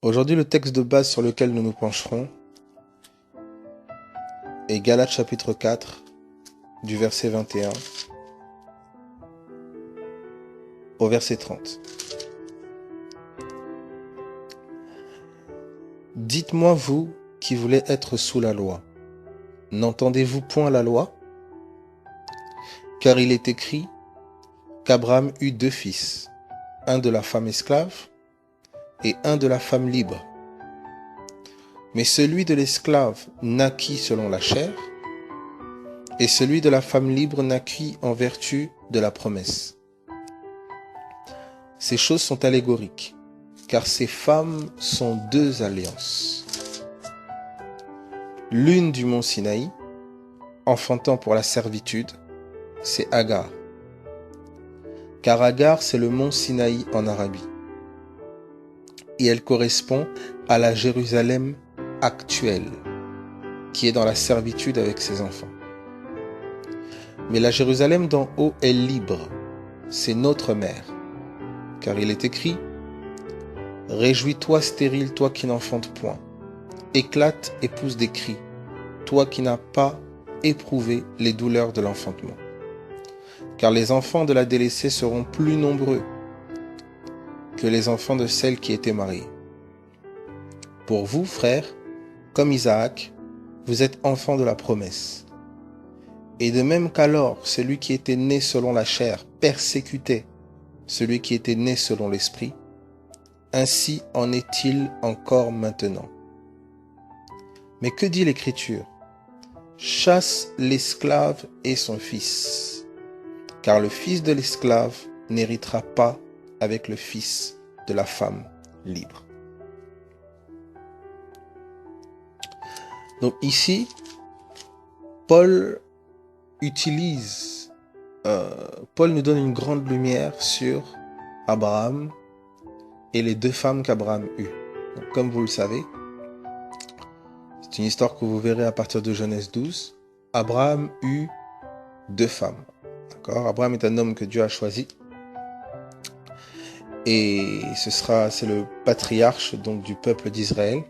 Aujourd'hui, le texte de base sur lequel nous nous pencherons est Galates chapitre 4, du verset 21 au verset 30. Dites-moi, vous qui voulez être sous la loi, n'entendez-vous point la loi? Car il est écrit qu'Abraham eut deux fils, un de la femme esclave et un de la femme libre. Mais celui de l'esclave naquit selon la chair, et celui de la femme libre naquit en vertu de la promesse. Ces choses sont allégoriques, car ces femmes sont deux alliances. L'une du mont Sinaï, enfantant pour la servitude, c'est Agar. Car Agar, c'est le mont Sinaï en Arabie. Et elle correspond à la Jérusalem actuelle, qui est dans la servitude avec ses enfants. Mais la Jérusalem d'en haut est libre, c'est notre mère. Car il est écrit « Réjouis-toi stérile, toi qui n'enfantes point. Éclate et pousse des cris, toi qui n'as pas éprouvé les douleurs de l'enfantement. Car les enfants de la délaissée seront plus nombreux que les enfants de celle qui était mariée. Pour vous, frères, comme Isaac, vous êtes enfants de la promesse. Et de même qu'alors, celui qui était né selon la chair persécutait celui qui était né selon l'esprit, ainsi en est-il encore maintenant. Mais que dit l'Écriture? Chasse l'esclave et son fils, car le fils de l'esclave n'héritera pas avec le fils de la femme libre. Donc ici, Paul nous donne une grande lumière sur Abraham et les deux femmes qu'Abraham eut. Donc, comme vous le savez, c'est une histoire que vous verrez à partir de Genèse 12. Abraham eut deux femmes. D'accord? Abraham est un homme que Dieu a choisi. Et c'est le patriarche donc du peuple d'Israël,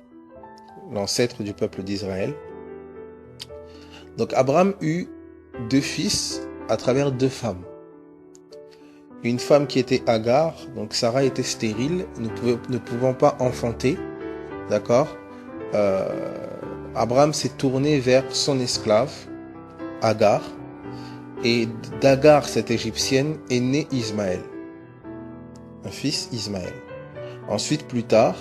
l'ancêtre du peuple d'Israël. Donc Abraham eut deux fils à travers deux femmes. Une femme qui était Agar, donc Sarah était stérile, ne pouvant pas enfanter, d'accord. Abraham s'est tourné vers son esclave, Agar, et d'Agar, cette égyptienne, est né Ismaël, un fils Ismaël. Ensuite, plus tard,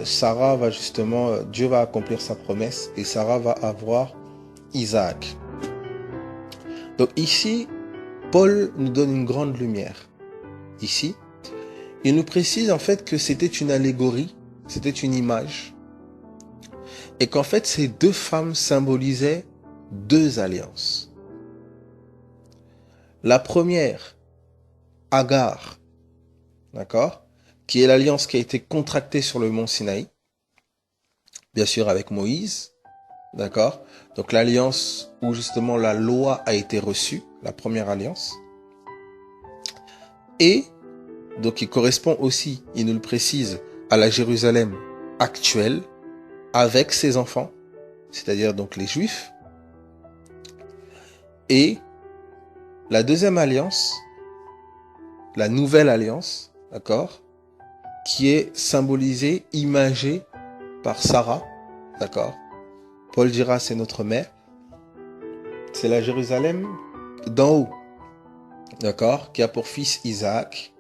Sarah va justement, Dieu va accomplir sa promesse et Sarah va avoir Isaac. Donc ici, Paul nous donne une grande lumière. Ici, il nous précise en fait que c'était une allégorie, c'était une image, et qu'en fait ces deux femmes symbolisaient deux alliances. La première, Agar, d'accord, qui est l'alliance qui a été contractée sur le mont Sinaï, bien sûr avec Moïse, d'accord. Donc l'alliance où justement la loi a été reçue, la première alliance. Et donc il correspond aussi, il nous le précise, à la Jérusalem actuelle avec ses enfants, c'est-à-dire donc les Juifs. Et la deuxième alliance, la nouvelle alliance, d'accord, qui est symbolisée, imagée par Sarah, d'accord. Paul dira c'est notre mère, c'est la Jérusalem d'en haut, d'accord, qui a pour fils Isaac.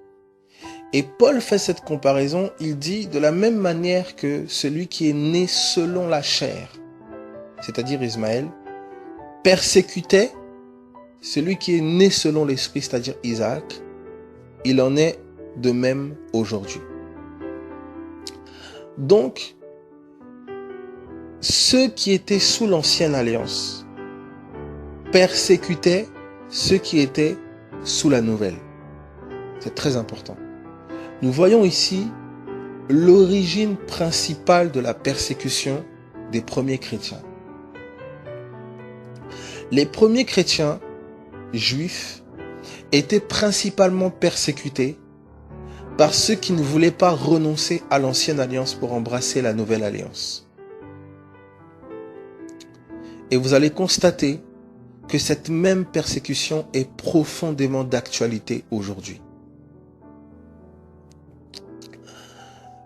Et Paul fait cette comparaison, il dit de la même manière que celui qui est né selon la chair, c'est-à-dire Ismaël, persécutait celui qui est né selon l'esprit, c'est-à-dire Isaac, il en est de même aujourd'hui. Donc, ceux qui étaient sous l'ancienne alliance persécutaient ceux qui étaient sous la nouvelle. C'est très important. Nous voyons ici l'origine principale de la persécution des premiers chrétiens. Les premiers chrétiens juifs étaient principalement persécutés par ceux qui ne voulaient pas renoncer à l'ancienne alliance pour embrasser la nouvelle alliance. Et vous allez constater que cette même persécution est profondément d'actualité aujourd'hui.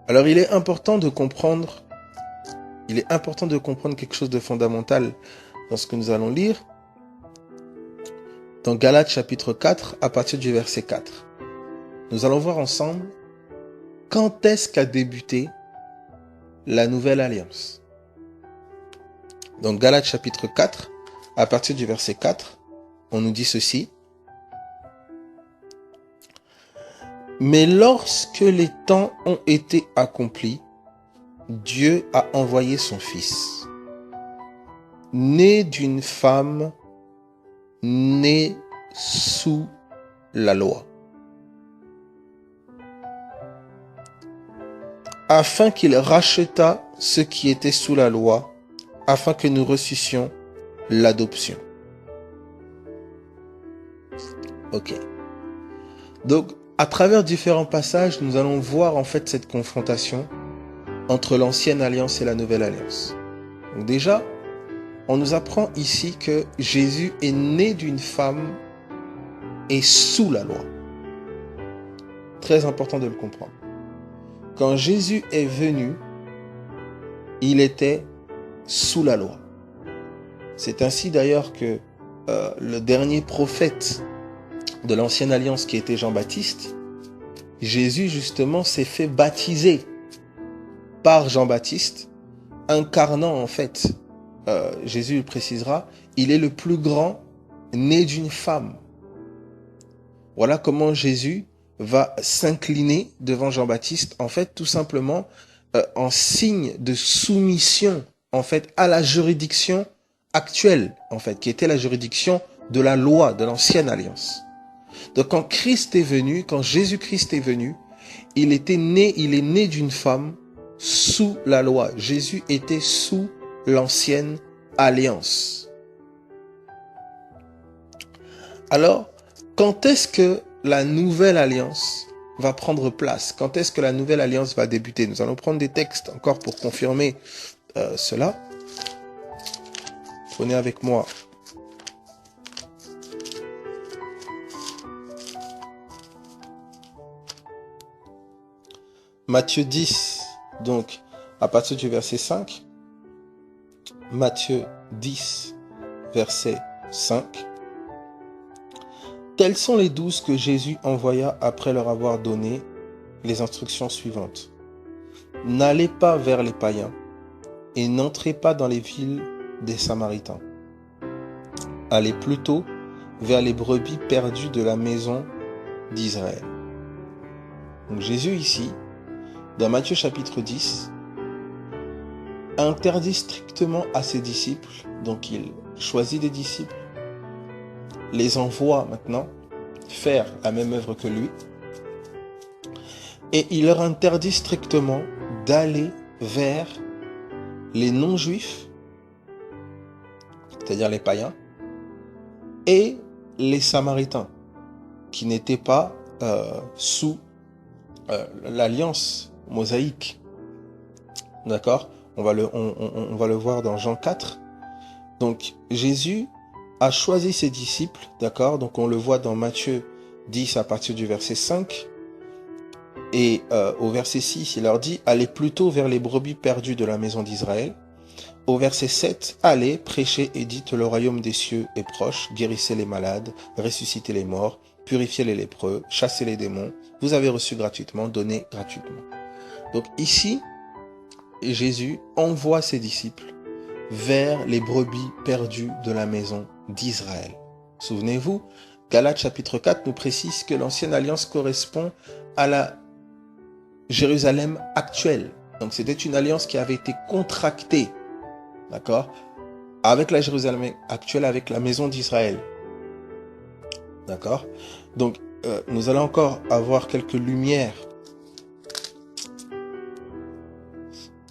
Alors il est important de comprendre quelque chose de fondamental dans ce que nous allons lire dans Galates chapitre 4 à partir du verset 4. Nous allons voir ensemble quand est-ce qu'a débuté la nouvelle alliance. Dans Galates chapitre 4 à partir du verset 4, on nous dit ceci. Mais lorsque les temps ont été accomplis, Dieu a envoyé son Fils, né d'une femme née sous la loi, afin qu'il rachetât ceux qui étaient sous la loi, afin que nous reçussions l'adoption. Ok. Donc, à travers différents passages, nous allons voir en fait cette confrontation entre l'ancienne alliance et la nouvelle alliance. Donc déjà, on nous apprend ici que Jésus est né d'une femme et sous la loi. Très important de le comprendre. Quand Jésus est venu, il était sous la loi. C'est ainsi d'ailleurs que le dernier prophète de l'ancienne alliance qui était Jean-Baptiste, Jésus justement s'est fait baptiser par Jean-Baptiste, incarnant en fait, Jésus le précisera, il est le plus grand né d'une femme. Voilà comment Jésus va s'incliner devant Jean-Baptiste, en fait tout simplement en signe de soumission en fait à la juridiction actuelle, en fait, qui était la juridiction de la loi, de l'ancienne alliance. Donc quand Christ est venu, quand Jésus-Christ est venu, il est né d'une femme sous la loi. Jésus était sous l'ancienne alliance. Alors, quand est-ce que la nouvelle alliance va prendre place? Quand est-ce que la nouvelle alliance va débuter? Nous allons prendre des textes encore pour confirmer cela. Prenez avec moi Matthieu 10, donc à partir du verset 5. Matthieu 10, verset 5. Tels sont les 12 que Jésus envoya après leur avoir donné les instructions suivantes. N'allez pas vers les païens et n'entrez pas dans les villes des Samaritains. Allez plutôt vers les brebis perdues de la maison d'Israël. Donc Jésus ici, dans Matthieu chapitre 10, interdit strictement à ses disciples, donc il choisit des disciples, les envoie maintenant faire la même œuvre que lui, et il leur interdit strictement d'aller vers les non-juifs, c'est-à-dire les païens, et les Samaritains, qui n'étaient pas sous l'alliance mosaïque. D'accord ? On va le voir dans Jean 4. Donc Jésus a choisi ses disciples, d'accord ? Donc on le voit dans Matthieu 10 à partir du verset 5. Et au verset 6, il leur dit « Allez plutôt vers les brebis perdues de la maison d'Israël ». Au verset 7, « Allez, prêchez et dites, le royaume des cieux est proche, guérissez les malades, ressuscitez les morts, purifiez les lépreux, chassez les démons, vous avez reçu gratuitement, donnez gratuitement. » Donc ici, Jésus envoie ses disciples vers les brebis perdues de la maison d'Israël. Souvenez-vous, Galates chapitre 4 nous précise que l'ancienne alliance correspond à la Jérusalem actuelle. Donc c'était une alliance qui avait été contractée, d'accord, avec la Jérusalem actuelle, avec la maison d'Israël. D'accord? Donc nous allons encore avoir quelques lumières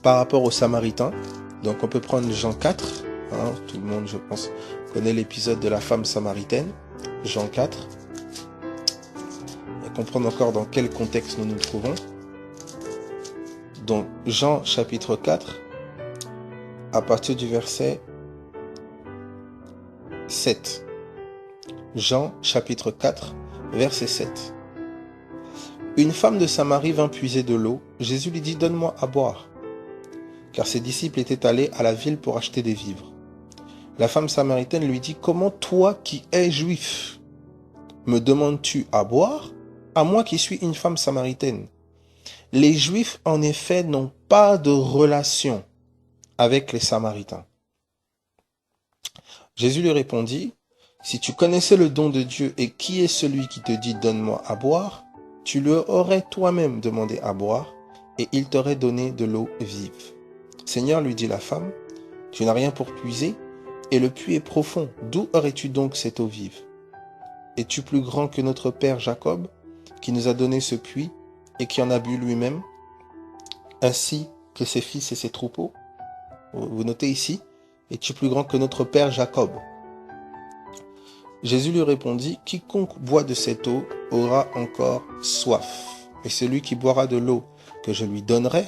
par rapport aux Samaritains. Donc on peut prendre Jean 4, hein, tout le monde je pense connaît l'épisode de la femme samaritaine, Jean 4. comprendre encore dans quel contexte nous nous trouvons. Donc, Jean chapitre 4, à partir du verset 7. Jean chapitre 4, verset 7. Une femme de Samarie vint puiser de l'eau. Jésus lui dit, donne-moi à boire. Car ses disciples étaient allés à la ville pour acheter des vivres. La femme samaritaine lui dit, comment toi qui es juif, me demandes-tu à boire, à moi qui suis une femme samaritaine? Les Juifs, en effet, n'ont pas de relation avec les Samaritains. Jésus lui répondit, si tu connaissais le don de Dieu et qui est celui qui te dit donne-moi à boire, tu lui aurais toi-même demandé à boire et il t'aurait donné de l'eau vive. Seigneur, lui dit la femme, tu n'as rien pour puiser et le puits est profond. D'où aurais-tu donc cette eau vive? Es-tu plus grand que notre père Jacob, qui nous a donné ce puits et qui en a bu lui-même, ainsi que ses fils et ses troupeaux? Vous notez ici, es-tu plus grand que notre père Jacob? Jésus lui répondit, quiconque boit de cette eau aura encore soif. Et celui qui boira de l'eau que je lui donnerai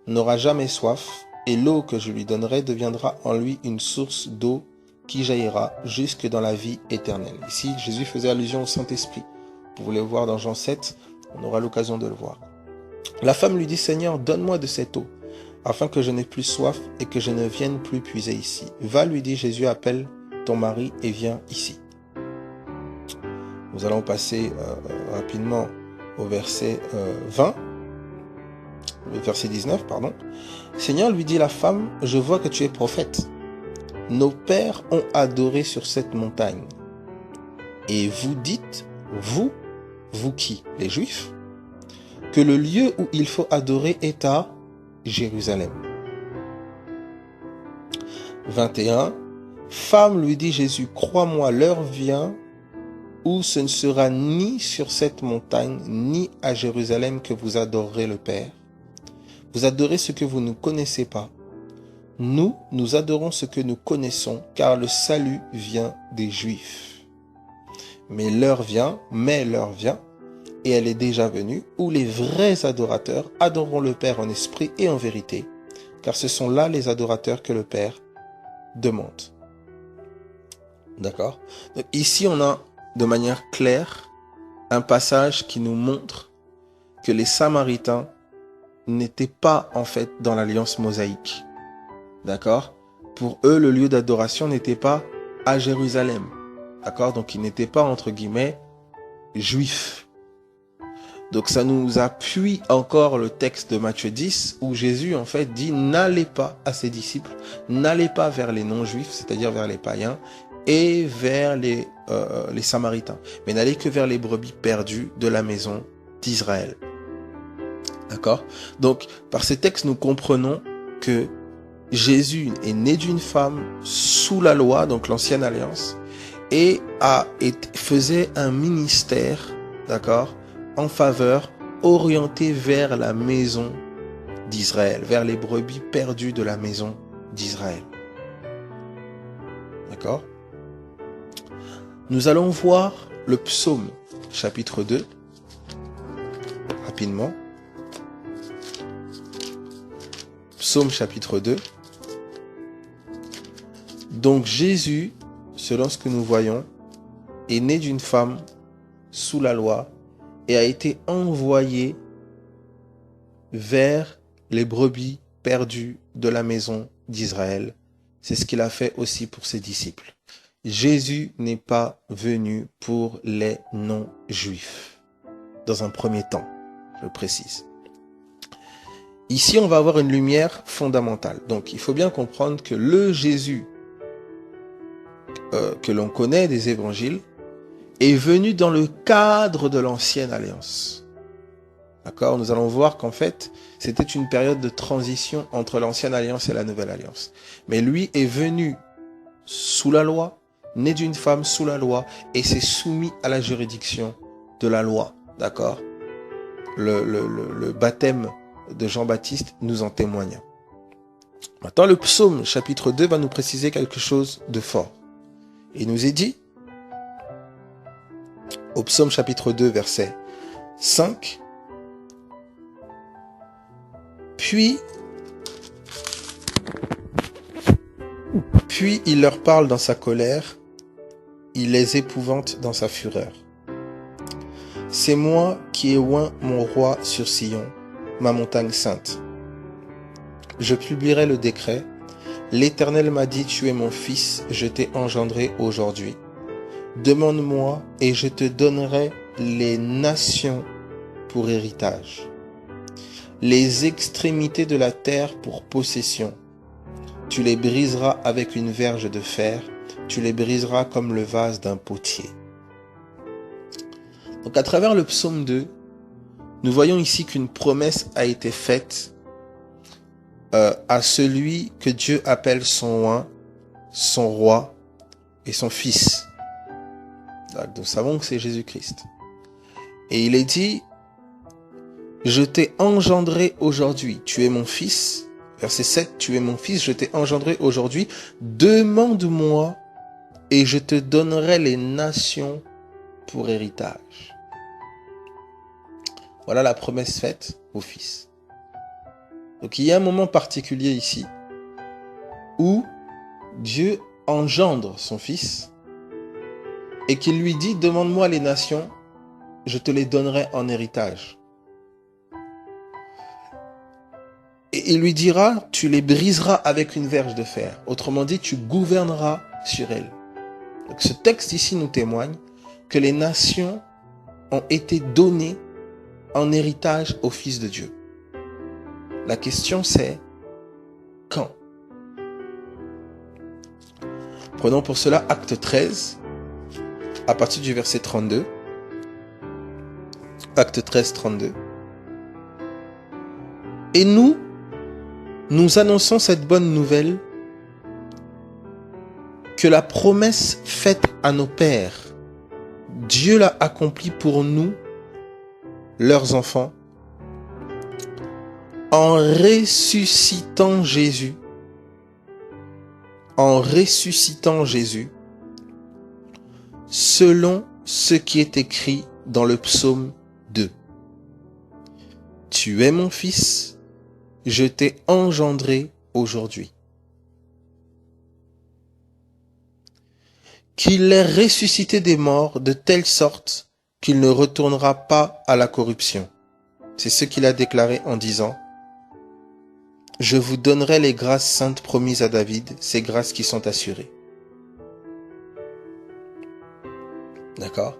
n'aura jamais soif, et l'eau que je lui donnerai deviendra en lui une source d'eau qui jaillira jusque dans la vie éternelle. Ici, Jésus faisait allusion au Saint-Esprit. Vous voulez le voir dans Jean 7, on aura l'occasion de le voir. La femme lui dit, Seigneur, donne-moi de cette eau, afin que je n'ai plus soif et que je ne vienne plus puiser ici. Va, lui dit Jésus, appelle ton mari et viens ici. Nous allons passer rapidement au verset 20, le verset 19, pardon. Seigneur, lui dit la femme, je vois que tu es prophète. Nos pères ont adoré sur cette montagne. Et vous dites, vous qui, les Juifs, que le lieu où il faut adorer est à Jérusalem. 21. Femme, lui dit Jésus, crois-moi, l'heure vient où ce ne sera ni sur cette montagne, ni à Jérusalem que vous adorerez le Père. Vous adorez ce que vous ne connaissez pas. Nous adorons ce que nous connaissons, car le salut vient des Juifs. Mais l'heure vient, et elle est déjà venue, où les vrais adorateurs adoreront le Père en esprit et en vérité, car ce sont là les adorateurs que le Père demande. D'accord? Donc ici, on a de manière claire un passage qui nous montre que les Samaritains n'étaient pas en fait dans l'alliance mosaïque. D'accord? Pour eux, le lieu d'adoration n'était pas à Jérusalem. D'accord? Donc ils n'étaient pas entre guillemets juifs. Donc ça nous appuie encore le texte de Matthieu 10 où Jésus en fait dit n'allez pas à ses disciples, n'allez pas vers les non-juifs, c'est-à-dire vers les païens et vers les Samaritains, mais n'allez que vers les brebis perdues de la maison d'Israël. D'accord? Donc par ces textes nous comprenons que Jésus est né d'une femme sous la loi, donc l'ancienne alliance, et faisait un ministère, d'accord, en faveur, orienté vers la maison d'Israël, vers les brebis perdues de la maison d'Israël. D'accord? Nous allons voir le psaume, chapitre 2, rapidement. Psaume, chapitre 2. Donc Jésus, selon ce que nous voyons, est né d'une femme sous la loi et a été envoyé vers les brebis perdues de la maison d'Israël. C'est ce qu'il a fait aussi pour ses disciples. Jésus n'est pas venu pour les non-juifs, dans un premier temps, je précise. Ici, on va avoir une lumière fondamentale. Donc, il faut bien comprendre que le Jésus que l'on connaît des évangiles est venu dans le cadre de l'ancienne alliance. D'accord? Nous allons voir qu'en fait, c'était une période de transition entre l'ancienne alliance et la nouvelle alliance. Mais lui est venu sous la loi, né d'une femme sous la loi, et s'est soumis à la juridiction de la loi. D'accord? Le baptême de Jean-Baptiste nous en témoigne. Maintenant, le psaume chapitre 2 va nous préciser quelque chose de fort. Il nous est dit, au psaume chapitre 2, verset 5. Puis il leur parle dans sa colère, il les épouvante dans sa fureur. C'est moi qui ai oint mon roi sur Sion, ma montagne sainte. Je publierai le décret. L'Éternel m'a dit, tu es mon fils, je t'ai engendré aujourd'hui. Demande-moi et je te donnerai les nations pour héritage, les extrémités de la terre pour possession. Tu les briseras avec une verge de fer, tu les briseras comme le vase d'un potier. Donc à travers le psaume 2, nous voyons ici qu'une promesse a été faite à celui que Dieu appelle son oint, son roi et son fils. Donc, nous savons que c'est Jésus-Christ. Et il est dit, je t'ai engendré aujourd'hui, tu es mon fils. Verset 7, tu es mon fils, je t'ai engendré aujourd'hui. Demande-moi et je te donnerai les nations pour héritage. Voilà la promesse faite au fils. Donc il y a un moment particulier ici où Dieu engendre son fils et qu'il lui dit, demande-moi les nations, je te les donnerai en héritage. Et il lui dira, tu les briseras avec une verge de fer. Autrement dit, tu gouverneras sur elles. Donc ce texte ici nous témoigne que les nations ont été données en héritage au Fils de Dieu. La question c'est, quand? Prenons pour cela Acte 13, à partir du verset 32. Acte 13, 32. Et nous annonçons cette bonne nouvelle que la promesse faite à nos pères, Dieu l'a accomplie pour nous, leurs enfants, en ressuscitant Jésus, selon ce qui est écrit dans le psaume 2. Tu es mon fils, je t'ai engendré aujourd'hui. Qu'il est ressuscité des morts de telle sorte qu'il ne retournera pas à la corruption. C'est ce qu'il a déclaré en disant, je vous donnerai les grâces saintes promises à David, ces grâces qui sont assurées. D'accord?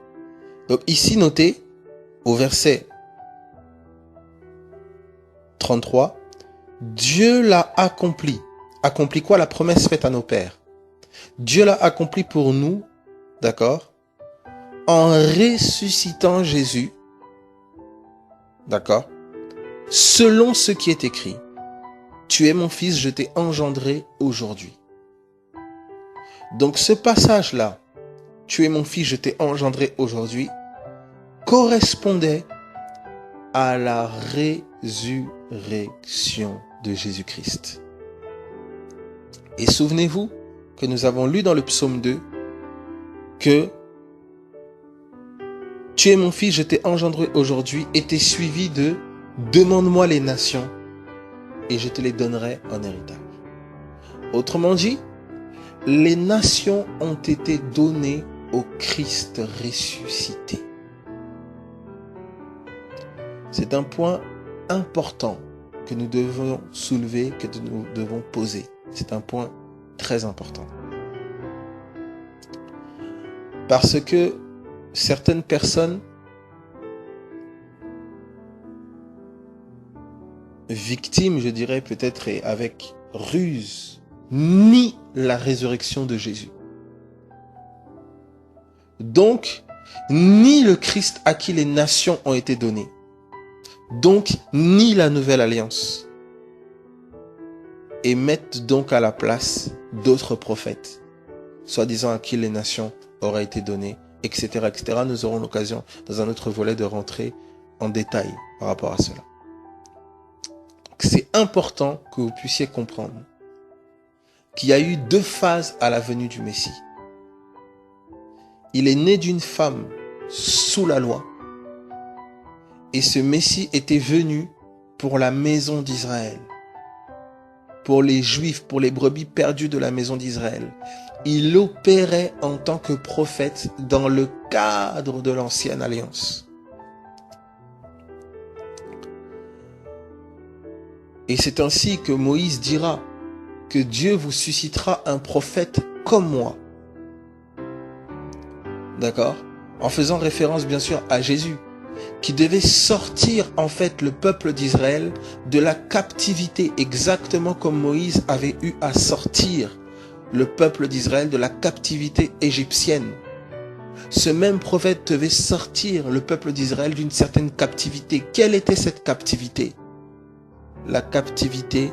Donc ici, notez, au verset 33, Dieu l'a accompli. Accompli quoi? La promesse faite à nos pères. Dieu l'a accompli pour nous, d'accord? En ressuscitant Jésus, d'accord? Selon ce qui est écrit. Tu es mon fils, je t'ai engendré aujourd'hui. Donc ce passage-là, tu es mon fils, je t'ai engendré aujourd'hui, correspondait à la résurrection de Jésus-Christ. Et souvenez-vous que nous avons lu dans le psaume 2 que tu es mon fils, je t'ai engendré aujourd'hui était suivi de demande-moi les nations et je te les donnerai en héritage. Autrement dit, les nations ont été données au Christ ressuscité. C'est un point important que nous devons soulever, que nous devons poser. C'est un point très important. Parce que certaines personnes victimes, je dirais peut-être et avec ruse, nient la résurrection de Jésus. Donc, ni le Christ à qui les nations ont été données. Donc, ni la nouvelle alliance. Et mettent donc à la place d'autres prophètes, soi-disant à qui les nations auraient été données, etc., etc. Nous aurons l'occasion, dans un autre volet, de rentrer en détail par rapport à cela. C'est important que vous puissiez comprendre qu'il y a eu deux phases à la venue du Messie. Il est né d'une femme sous la loi Et ce Messie était venu pour la maison d'Israël, pour les Juifs, pour les brebis perdues de la maison d'Israël. Il opérait en tant que prophète dans le cadre de l'ancienne alliance. Et c'est ainsi que Moïse dira que Dieu vous suscitera un prophète comme moi. D'accord? En faisant référence bien sûr à Jésus, qui devait sortir en fait le peuple d'Israël de la captivité, exactement comme Moïse avait eu à sortir le peuple d'Israël de la captivité égyptienne. Ce même prophète devait sortir le peuple d'Israël d'une certaine captivité. Quelle était cette captivité? La captivité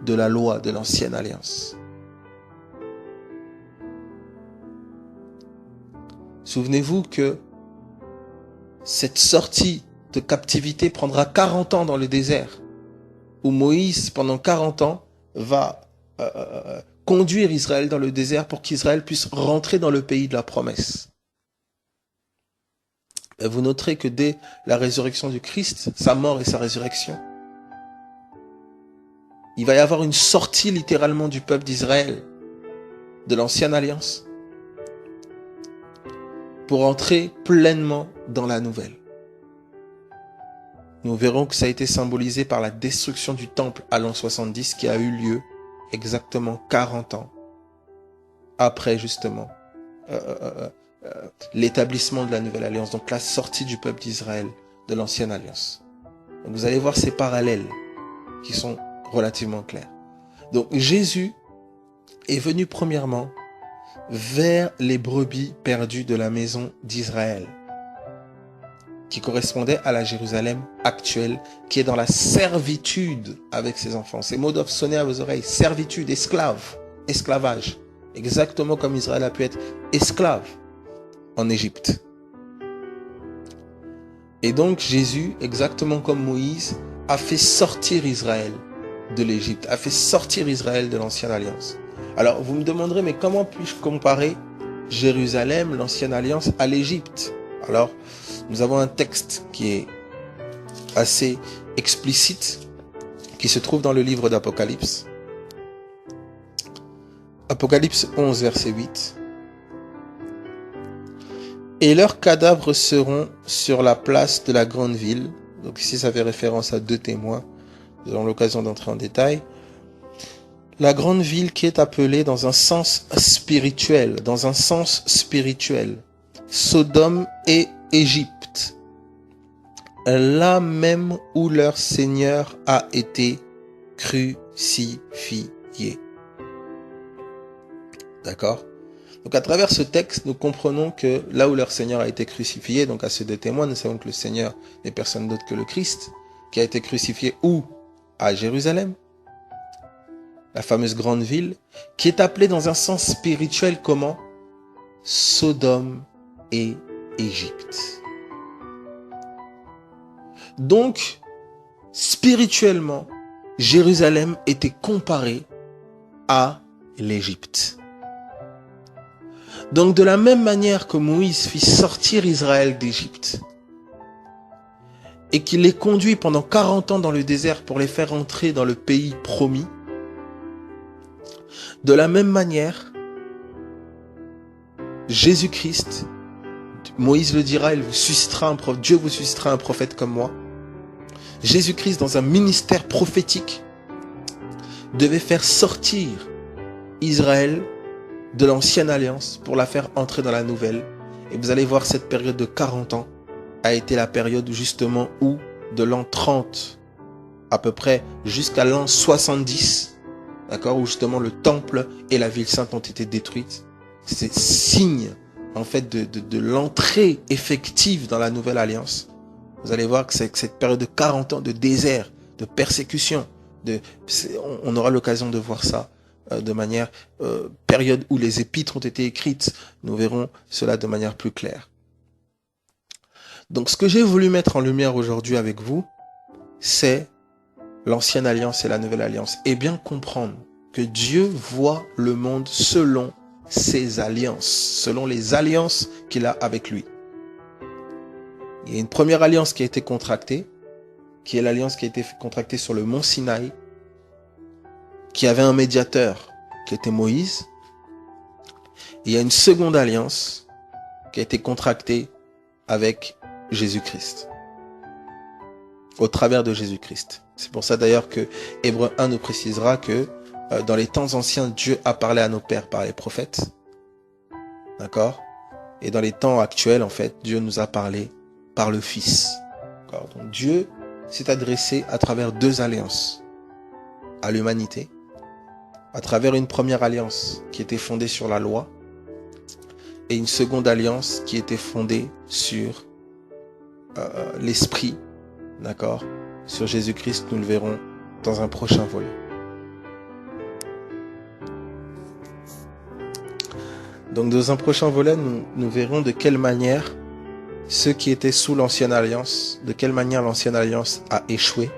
de la loi de l'ancienne alliance. Souvenez-vous que cette sortie de captivité prendra 40 ans dans le désert, où Moïse, pendant 40 ans, va conduire Israël dans le désert pour qu'Israël puisse rentrer dans le pays de la promesse. Et vous noterez que dès la résurrection du Christ, sa mort et sa résurrection, il va y avoir une sortie littéralement du peuple d'Israël, de l'ancienne alliance, pour entrer pleinement dans la nouvelle. Nous verrons que ça a été symbolisé par la destruction du temple à l'an 70 qui a eu lieu exactement 40 ans après justement l'établissement de la nouvelle alliance, donc la sortie du peuple d'Israël de l'ancienne alliance. Donc vous allez voir ces parallèles qui sont relativement clairs. Donc Jésus est venu premièrement vers les brebis perdues de la maison d'Israël, qui correspondait à la Jérusalem actuelle, qui est dans la servitude avec ses enfants. Ces mots doivent sonner à vos oreilles. Servitude, esclave, esclavage. Exactement comme Israël a pu être esclave en Égypte. Et donc Jésus, exactement comme Moïse, a fait sortir Israël de l'Égypte, a fait sortir Israël de l'ancienne alliance. Alors vous me demanderez, mais comment puis-je comparer Jérusalem, l'ancienne alliance, à l'Égypte? Alors, nous avons un texte qui est assez explicite, qui se trouve dans le livre d'Apocalypse. Apocalypse 11, verset 8. Et leurs cadavres seront sur la place de la grande ville. Donc ici, ça fait référence à 2 témoins. Nous aurons l'occasion d'entrer en détail. La grande ville qui est appelée dans un sens spirituel, Sodome et Égypte, là même où leur Seigneur a été crucifié. D'accord? Donc à travers ce texte, nous comprenons que là où leur Seigneur a été crucifié, donc à ces 2 témoins, nous savons que le Seigneur n'est personne d'autre que le Christ, qui a été crucifié où? À Jérusalem, la fameuse grande ville, qui est appelée dans un sens spirituel comment? Sodome et Égypte. Donc, spirituellement, Jérusalem était comparée à l'Égypte. Donc, de la même manière que Moïse fit sortir Israël d'Égypte et qu'il les conduit pendant 40 ans dans le désert pour les faire entrer dans le pays promis, de la même manière, Jésus-Christ, Moïse le dira, il vous suscitera un prophète, Dieu vous suscitera un prophète comme moi. Jésus-Christ, dans un ministère prophétique, devait faire sortir Israël de l'ancienne alliance pour la faire entrer dans la nouvelle. Et vous allez voir, cette période de 40 ans a été la période justement où, de l'an 30 à peu près jusqu'à l'an 70, d'accord, où justement le temple et la ville sainte ont été détruites. C'est signe en fait de l'entrée effective dans la nouvelle alliance. Vous allez voir que c'est cette période de 40 ans de désert, de persécution, on aura l'occasion de voir ça de manière, période où les épîtres ont été écrites, nous verrons cela de manière plus claire. Donc ce que j'ai voulu mettre en lumière aujourd'hui avec vous, c'est l'ancienne alliance et la nouvelle alliance. Et bien comprendre que Dieu voit le monde selon ses alliances, selon les alliances qu'il a avec lui. Il y a une première alliance qui a été contractée, qui est l'alliance qui a été contractée sur le mont Sinaï, qui avait un médiateur, qui était Moïse. Et il y a une seconde alliance qui a été contractée avec Jésus-Christ, au travers de Jésus-Christ. C'est pour ça d'ailleurs que Hébreux 1 nous précisera que dans les temps anciens, Dieu a parlé à nos pères par les prophètes. D'accord? Et dans les temps actuels, en fait, Dieu nous a parlé par le Fils. D'accord? Donc Dieu s'est adressé à travers deux alliances à l'humanité, à travers une première alliance qui était fondée sur la loi et une seconde alliance qui était fondée sur l'Esprit, d'accord? Sur Jésus-Christ, nous le verrons dans un prochain volet. Donc dans un prochain volet, nous verrons de quelle manière ceux qui étaient sous l'ancienne alliance, de quelle manière l'ancienne alliance a échoué.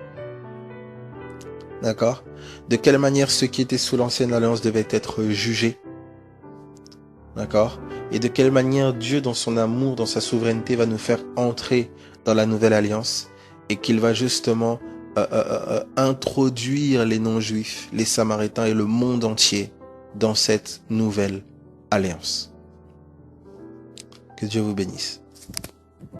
D'accord? De quelle manière ceux qui étaient sous l'ancienne alliance devaient être jugés. D'accord? Et de quelle manière Dieu, dans son amour, dans sa souveraineté, va nous faire entrer dans la nouvelle alliance et qu'il va justement introduire les non-juifs, les samaritains et le monde entier dans cette nouvelle alliance. Que Dieu vous bénisse.